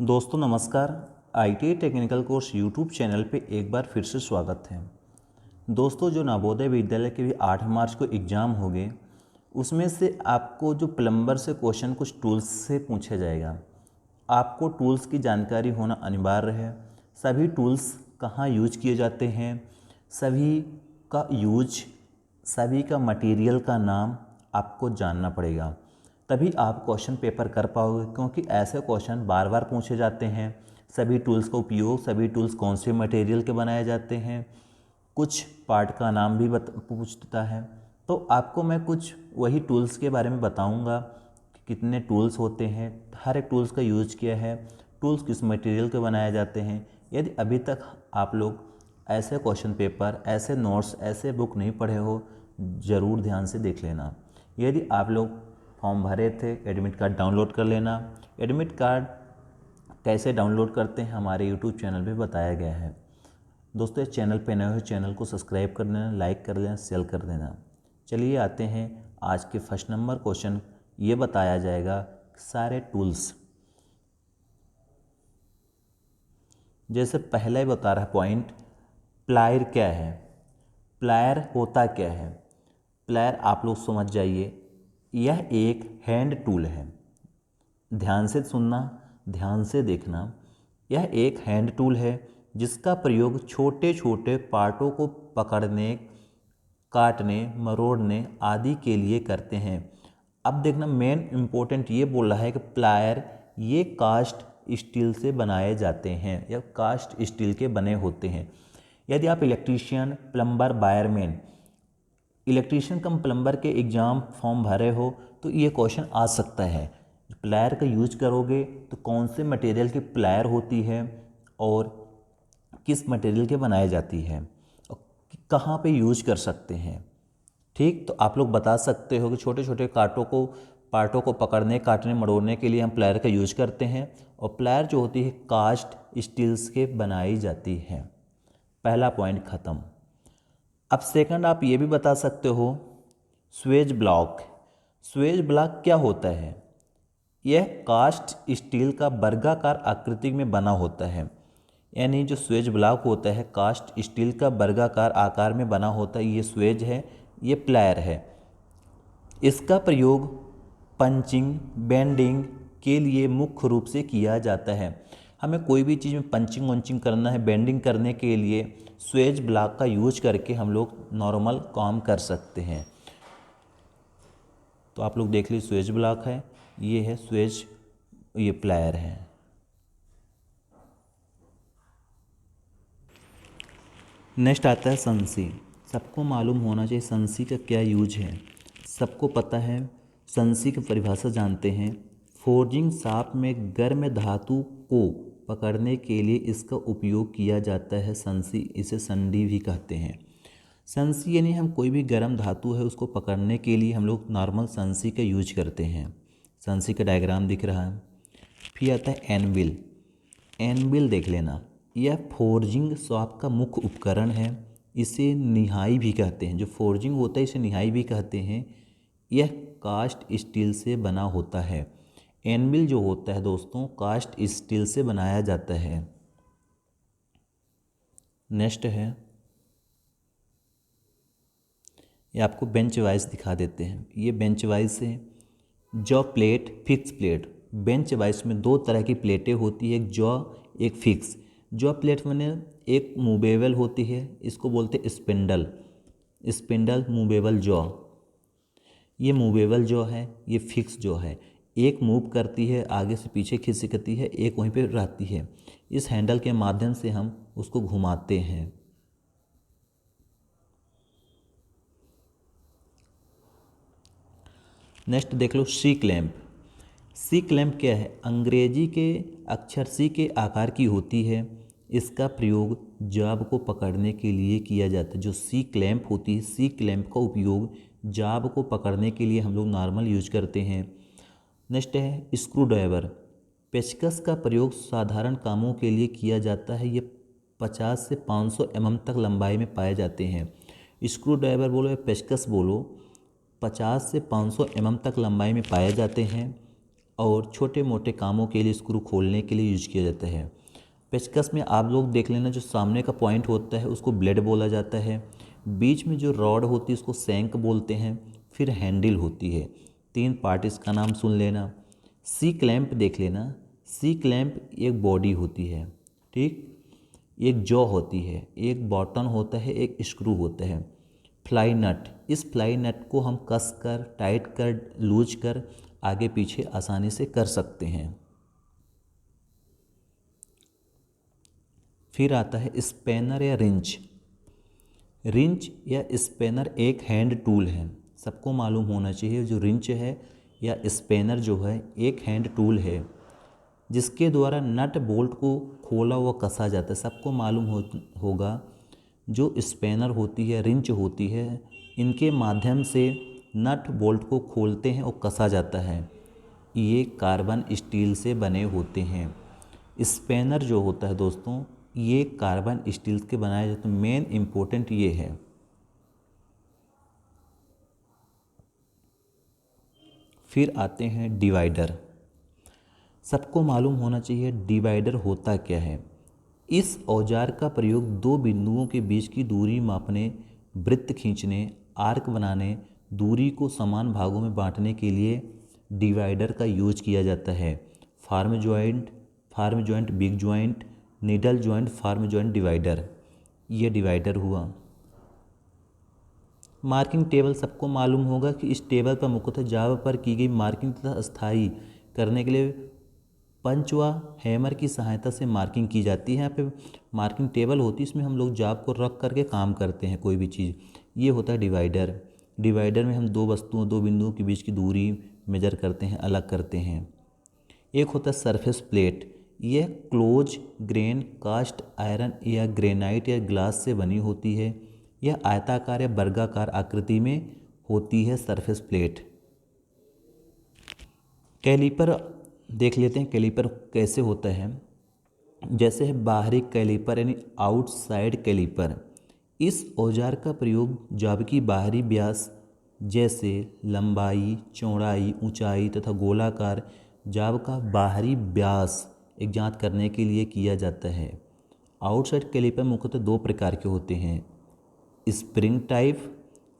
दोस्तों नमस्कार। ITI technical course YouTube channel पे एक बार फिर से स्वागत है। दोस्तों जो नवोदय विद्यालय के भी 8 मार्च को एग्ज़ाम होंगे उसमें से आपको जो प्लम्बर से क्वेश्चन कुछ टूल्स से पूछा जाएगा। आपको टूल्स की जानकारी होना अनिवार्य है। सभी टूल्स कहाँ यूज किए जाते हैं, सभी का यूज, सभी का मटेरियल का नाम आपको जानना पड़ेगा, तभी आप क्वेश्चन पेपर कर पाओगे। क्योंकि ऐसे क्वेश्चन बार बार पूछे जाते हैं। सभी टूल्स का उपयोग, सभी टूल्स कौन से मटेरियल के बनाए जाते हैं, कुछ पार्ट का नाम भी पूछता है। तो आपको मैं कुछ वही टूल्स के बारे में बताऊंगा कि कितने टूल्स होते हैं, हर एक टूल्स का यूज किया है, टूल्स किस मटेरियल के बनाए जाते हैं। यदि अभी तक आप लोग ऐसे क्वेश्चन पेपर, ऐसे नोट्स, ऐसे बुक नहीं पढ़े हो, ज़रूर ध्यान से देख लेना। यदि आप लोग फॉर्म भरे थे, एडमिट कार्ड डाउनलोड कर लेना। एडमिट कार्ड कैसे डाउनलोड करते हैं हमारे यूट्यूब चैनल पे बताया गया है। दोस्तों इस चैनल पे नए हो, चैनल को सब्सक्राइब कर देना, लाइक कर देना, शेयर कर देना। चलिए आते हैं आज के फर्स्ट नंबर क्वेश्चन। ये बताया जाएगा सारे टूल्स, जैसे पहला ही बता रहा है पॉइंट, प्लायर क्या है, प्लायर होता क्या है। प्लायर आप लोग समझ जाइए, यह एक हैंड टूल है। ध्यान से सुनना, ध्यान से देखना। यह एक हैंड टूल है जिसका प्रयोग छोटे छोटे पार्टों को पकड़ने, काटने, मरोड़ने आदि के लिए करते हैं। अब देखना, मेन इम्पोर्टेंट ये बोल रहा है कि प्लायर ये कास्ट स्टील से बनाए जाते हैं या कास्ट स्टील के बने होते हैं। यदि आप इलेक्ट्रीशियन, प्लम्बर, वायरमैन, इलेक्ट्रीशियन कम प्लम्बर के एग्ज़ाम फॉर्म भरे हो तो ये क्वेश्चन आ सकता है। प्लायर का यूज करोगे तो कौन से मटेरियल की प्लायर होती है और किस मटेरियल के बनाई जाती है और कहाँ पे यूज कर सकते हैं। ठीक, तो आप लोग बता सकते हो कि छोटे छोटे पार्टों को पकड़ने, काटने, मरोड़ने के लिए हम प्लायर का यूज करते हैं। और प्लायर जो होती है कास्ट स्टील्स के बनाई जाती है। पहला पॉइंट ख़त्म। अब सेकंड आप ये भी बता सकते हो, स्वेज ब्लॉक। स्वेज ब्लॉक क्या होता है? यह कास्ट स्टील का वर्गाकार आकृति में बना होता है। यानी जो स्वेज ब्लॉक होता है कास्ट स्टील का वर्गाकार आकार में बना होता है, ये स्वेज है, ये प्लायर है। इसका प्रयोग पंचिंग, बेंडिंग के लिए मुख्य रूप से किया जाता है। हमें कोई भी चीज़ में पंचिंग वंचिंग करना है, बेंडिंग करने के लिए स्वेज ब्लॉक का यूज करके हम लोग नॉर्मल काम कर सकते हैं। तो आप लोग देख लीजिए, स्वेज ब्लॉक है, ये है स्वेज, ये प्लायर है। नेक्स्ट आता है संसी। सबको मालूम होना चाहिए संसी का क्या यूज है। सबको पता है, संसी की परिभाषा जानते हैं। फोर्जिंग शॉप में गर्म धातु को पकड़ने के लिए इसका उपयोग किया जाता है। संसी, इसे संडी भी कहते हैं। संसी यानी हम कोई भी गर्म धातु है उसको पकड़ने के लिए हम लोग नॉर्मल संसी का यूज करते हैं। संसी का डायग्राम दिख रहा है। फिर आता है एनविल। एनविल देख लेना, यह फोर्जिंग शॉप का मुख्य उपकरण है। इसे निहाई भी कहते हैं। जो फोर्जिंग होता है इसे निहाई भी कहते हैं। यह कास्ट स्टील से बना होता है। एनविल जो होता है दोस्तों कास्ट स्टील से बनाया जाता है। नेक्स्ट है, ये आपको बेंच वाइज दिखा देते हैं। ये बेंच वाइज है। Jaw plate, fix plate. Bench wise में दो तरह की प्लेटें होती है, एक जॉ, एक फिक्स। जॉ प्लेट मैंने एक मूवेबल होती है, इसको बोलते हैं स्पिंडल। स्पिंडल मूवेबल जॉ, ये मूवेबल जॉ है, ये फिक्स जॉ है। एक मूव करती है, आगे से पीछे खिसकती है, एक वहीं पे रहती है। इस हैंडल के माध्यम से हम उसको घुमाते हैं। नेक्स्ट देख लो, सी क्लैंप। सी क्लैंप क्या है? अंग्रेजी के अक्षर सी के आकार की होती है। इसका प्रयोग जाब को पकड़ने के लिए किया जाता है। जो सी क्लैंप होती है, सी क्लैंप का उपयोग जाब को पकड़ने के लिए हम लोग नॉर्मल यूज करते हैं। नेक्स्ट है स्क्रू ड्राइवर। पेचकस का प्रयोग साधारण कामों के लिए किया जाता है। ये 50 से 500 mm तक लंबाई में पाए जाते हैं। स्क्रू ड्राइवर बोलो या पेचकस बोलो, 50 से 500 mm तक लंबाई में पाए जाते हैं और छोटे मोटे कामों के लिए स्क्रू खोलने के लिए यूज किया जाता है। पेचकस में आप लोग देख लेना, जो सामने का पॉइंट होता है उसको ब्लेड बोला जाता है, बीच में जो रॉड होती है उसको सैंक बोलते हैं, फिर हैंडल होती है। 3 पार्ट इसका नाम सुन लेना। सी क्लैंप देख लेना। सी क्लैंप एक बॉडी होती है, ठीक, एक जॉ होती है, एक बॉटन होता है, एक स्क्रू होता है। फ्लाई नट, इस फ्लाई नट को हम कस कर, टाइट कर, लूज कर आगे पीछे आसानी से कर सकते हैं। फिर आता है स्पैनर या रिंच। रिंच या स्पैनर एक हैंड टूल है, सबको मालूम होना चाहिए। जो रिंच है या स्पैनर जो है एक हैंड टूल है, जिसके द्वारा नट बोल्ट को खोला व कसा जाता है। सबको मालूम होगा जो स्पैनर होती है, रिंच होती है, इनके माध्यम से नट बोल्ट को खोलते हैं और कसा जाता है। ये कार्बन स्टील से बने होते हैं। स्पैनर जो होता है दोस्तों, ये कार्बन स्टील के बनाए जाते हैं। मेन इम्पोर्टेंट ये है। फिर आते हैं डिवाइडर। सबको मालूम होना चाहिए डिवाइडर होता क्या है। इस औजार का प्रयोग 2 बिंदुओं के बीच की दूरी मापने, वृत्त खींचने, आर्क बनाने, दूरी को समान भागों में बांटने के लिए डिवाइडर का यूज किया जाता है। Firm joint, big joint, needle joint, firm joint divider, ये डिवाइडर हुआ। मार्किंग टेबल, सबको मालूम होगा कि इस टेबल पर मुख्यतः जाव पर की गई मार्किंग तथा स्थायी करने के लिए पंच व हैमर की सहायता से मार्किंग की जाती है। यहाँ पे मार्किंग टेबल होती है, इसमें हम लोग जाब को रख करके काम करते हैं कोई भी चीज़। ये होता है डिवाइडर। डिवाइडर में हम 2 वस्तुओं, 2 बिंदुओं के बीच की दूरी मेजर करते हैं, अलग करते हैं। एक होता है सरफेस प्लेट। यह क्लोज ग्रेन कास्ट आयरन या ग्रेनाइट या ग्लास से बनी होती है। यह आयताकार या वर्गाकार आकृति में होती है सरफेस प्लेट। कैलीपर देख लेते हैं, कैलीपर कैसे होता है। जैसे है बाहरी कैलीपर यानी आउटसाइड कैलीपर। इस औजार का प्रयोग जाब की बाहरी व्यास जैसे लंबाई, चौड़ाई, ऊंचाई तथा गोलाकार जाब का बाहरी व्यास एक ज्ञात करने के लिए किया जाता है। आउटसाइड कैलीपर मुख्यतः 2 प्रकार के होते हैं, spring type,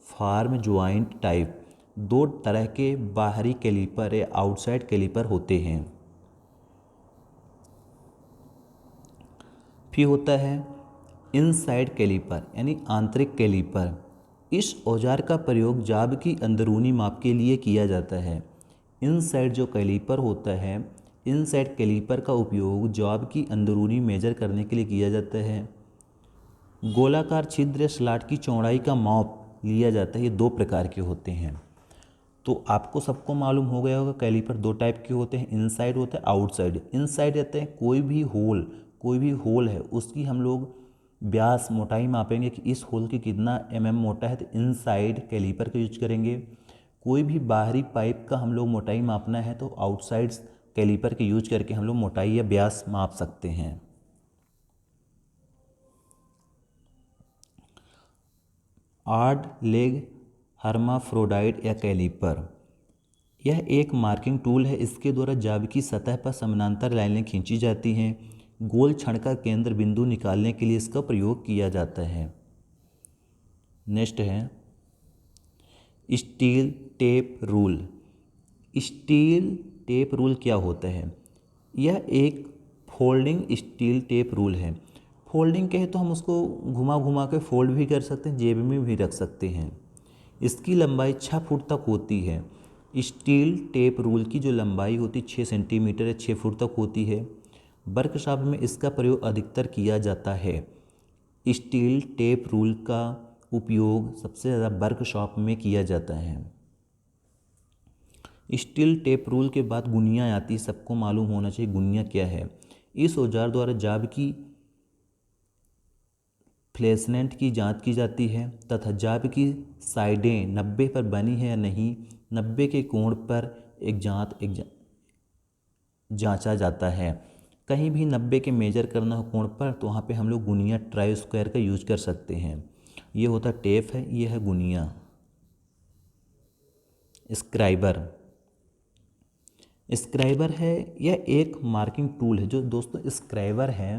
firm joint type. 2 तरह के बाहरी कैलीपर या आउटसाइड कैलीपर होते हैं। फिर होता है इनसाइड कैलीपर यानी आंतरिक कैलीपर। इस औजार का प्रयोग जाब की अंदरूनी माप के लिए किया जाता है। इनसाइड जो कैलीपर होता है, इनसाइड कैलीपर का उपयोग जाब की अंदरूनी मेजर करने के लिए किया जाता है। गोलाकार छिद्र या स्लॉट की चौड़ाई का माप लिया जाता है। ये 2 प्रकार के होते हैं। तो आपको सबको मालूम हो गया होगा कैलीपर 2 टाइप के होते हैं, इनसाइड होता है, आउटसाइड। इनसाइड रहते हैं कोई भी होल है उसकी हम लोग व्यास, मोटाई मापेंगे कि इस होल की कितना मोटा है, तो इनसाइड कैलीपर का यूज करेंगे। कोई भी बाहरी पाइप का हम लोग मोटाई मापना है तो आउटसाइड कैलीपर के यूज करके हम लोग मोटाई या व्यास माप सकते हैं। ऑड लेग हर्माफ्रोडाइट या कैलीपर, यह एक मार्किंग टूल है। इसके द्वारा जाब की सतह पर समानांतर लाइनें खींची जाती हैं। गोल छड़ का केंद्र बिंदु निकालने के लिए इसका प्रयोग किया जाता है। नेक्स्ट है steel tape rule. Steel tape rule क्या होता है? यह एक फोल्डिंग स्टील टेप रूल है। फोल्डिंग कहे तो हम उसको घुमा घुमा के फोल्ड भी कर सकते हैं, जेब में भी रख सकते हैं। इसकी लंबाई 6 फुट तक होती है। स्टील टेप रूल की जो लंबाई होती है 6 सेंटीमीटर या 6 फुट तक होती है। वर्कशॉप में इसका प्रयोग अधिकतर किया जाता है। स्टील टेप रूल का उपयोग सबसे ज़्यादा वर्कशॉप में किया जाता है। स्टील टेप रूल के बाद गुनिया आती है। सबको मालूम होना चाहिए गुनिया क्या है। इस औजार द्वारा जाब की फ्लेसमेंट की जांच की जाती है तथा जाब की साइडें 90 पर बनी है या नहीं, 90 के कोण पर एक जांचा जाता है। कहीं भी 90 के मेजर करना हो कोण पर तो वहाँ पे हम लोग गुनिया ट्राई स्क्वायर का यूज कर सकते हैं। ये होता टेप है, ये है गुनिया। स्क्राइबर, स्क्राइबर है यह एक मार्किंग टूल है। जो दोस्तों स्क्राइबर है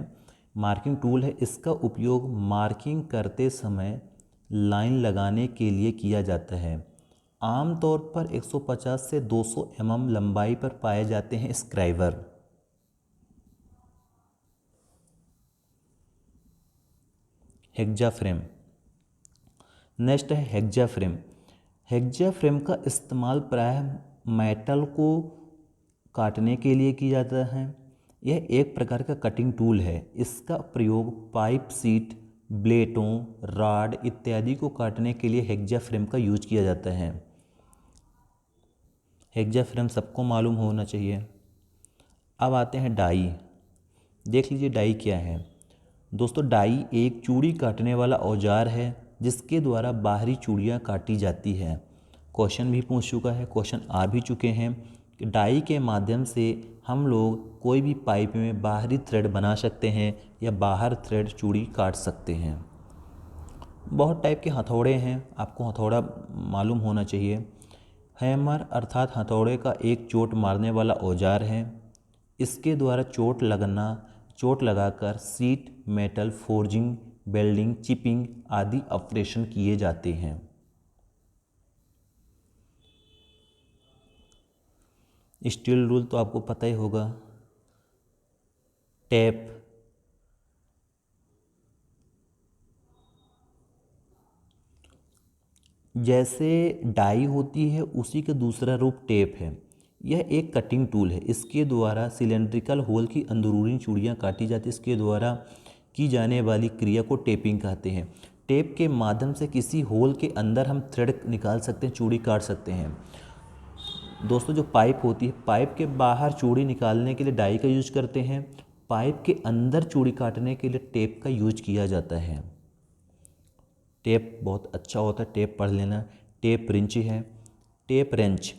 मार्किंग टूल है, इसका उपयोग मार्किंग करते समय लाइन लगाने के लिए किया जाता है। आमतौर पर 150 से 200 mm लंबाई पर पाए जाते हैं स्क्राइबर। हेक्साफ्रेम। नेक्स्ट है हेक्साफ्रेम। हेक्साफ्रेम का इस्तेमाल प्रायः मेटल को काटने के लिए किया जाता है। यह एक प्रकार का कटिंग टूल है। इसका प्रयोग पाइप, सीट, ब्लेटों, रॉड इत्यादि को काटने के लिए हेक्साफ्रेम का यूज किया जाता है। हेक्साफ्रेम सबको मालूम होना चाहिए। अब आते हैं डाई। देख लीजिए डाई क्या है। दोस्तों डाई एक चूड़ी काटने वाला औजार है जिसके द्वारा बाहरी चूड़ियाँ काटी जाती है। क्वेश्चन भी पूछ चुका है, क्वेश्चन आ भी चुके हैं कि डाई के माध्यम से हम लोग कोई भी पाइप में बाहरी थ्रेड बना सकते हैं या बाहर थ्रेड चूड़ी काट सकते हैं। बहुत टाइप के हथौड़े हैं, आपको हथौड़ा मालूम होना चाहिए। हैमर अर्थात हथौड़े का एक चोट मारने वाला औजार है। इसके द्वारा चोट लगाकर seat, metal, forging, welding, chipping आदि ऑपरेशन किए जाते हैं। स्टील रूल तो आपको पता ही होगा। टेप, जैसे डाई होती है उसी का दूसरा रूप टेप है। यह एक कटिंग टूल है। इसके द्वारा सिलेंड्रिकल होल की अंदरूनी चूड़ियाँ काटी जाती है। इसके द्वारा की जाने वाली क्रिया को टेपिंग कहते हैं। टेप के माध्यम से किसी होल के अंदर हम थ्रेड निकाल सकते हैं, चूड़ी काट सकते हैं। दोस्तों जो पाइप होती है, पाइप के बाहर चूड़ी निकालने के लिए डाई का यूज करते हैं। पाइप के अंदर चूड़ी काटने के लिए टेप का यूज किया जाता है। टेप बहुत अच्छा होता है, टेप पढ़ लेना। टेप रिंच है। टेप रेंच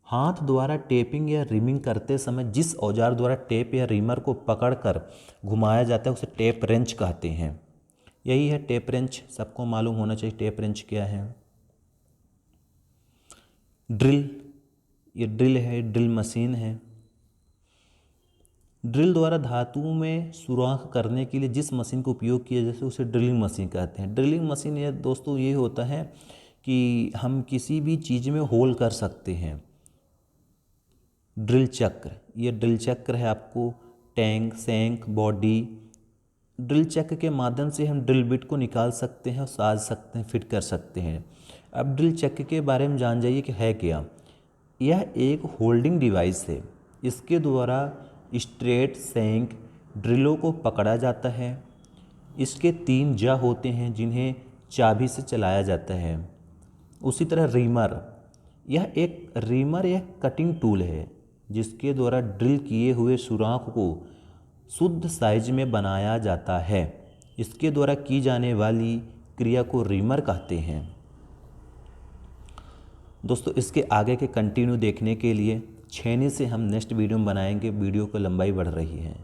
हाथ द्वारा टेपिंग या रिमिंग करते समय जिस औजार द्वारा टेप या रिमर को पकड़कर घुमाया जाता है उसे टेप रेंच कहते हैं। यही है टेप रेंच, सबको मालूम होना चाहिए टेप रेंच क्या है। ड्रिल, ये ड्रिल है, ड्रिल मशीन है। ड्रिल द्वारा धातु में सुराख करने के लिए जिस मशीन का उपयोग किया जाता है उसे ड्रिलिंग मशीन कहते हैं। ड्रिलिंग मशीन ये दोस्तों ये होता है कि हम किसी भी चीज़ में होल कर सकते हैं। ड्रिल चक्र, ये ड्रिल चक्र है आपको। Tank, सैंक, body. ड्रिल चक्र के माध्यम से हम ड्रिल बिट को निकाल सकते हैं और साज सकते हैं, फिट कर सकते हैं। अब ड्रिल चक्र के बारे में जान जाइए कि है क्या। यह एक होल्डिंग डिवाइस है। इसके द्वारा स्ट्रेट सैंक ड्रिलों को पकड़ा जाता है। इसके 3 जा होते हैं जिन्हें चाबी से चलाया जाता है। उसी तरह रीमर, यह एक कटिंग टूल है जिसके द्वारा ड्रिल किए हुए सुराख को शुद्ध साइज में बनाया जाता है। इसके द्वारा की जाने वाली क्रिया को रीमर कहते हैं। दोस्तों इसके आगे के कंटिन्यू देखने के लिए छेनी से हम नेक्स्ट वीडियो में बनाएंगे। वीडियो की लंबाई बढ़ रही है।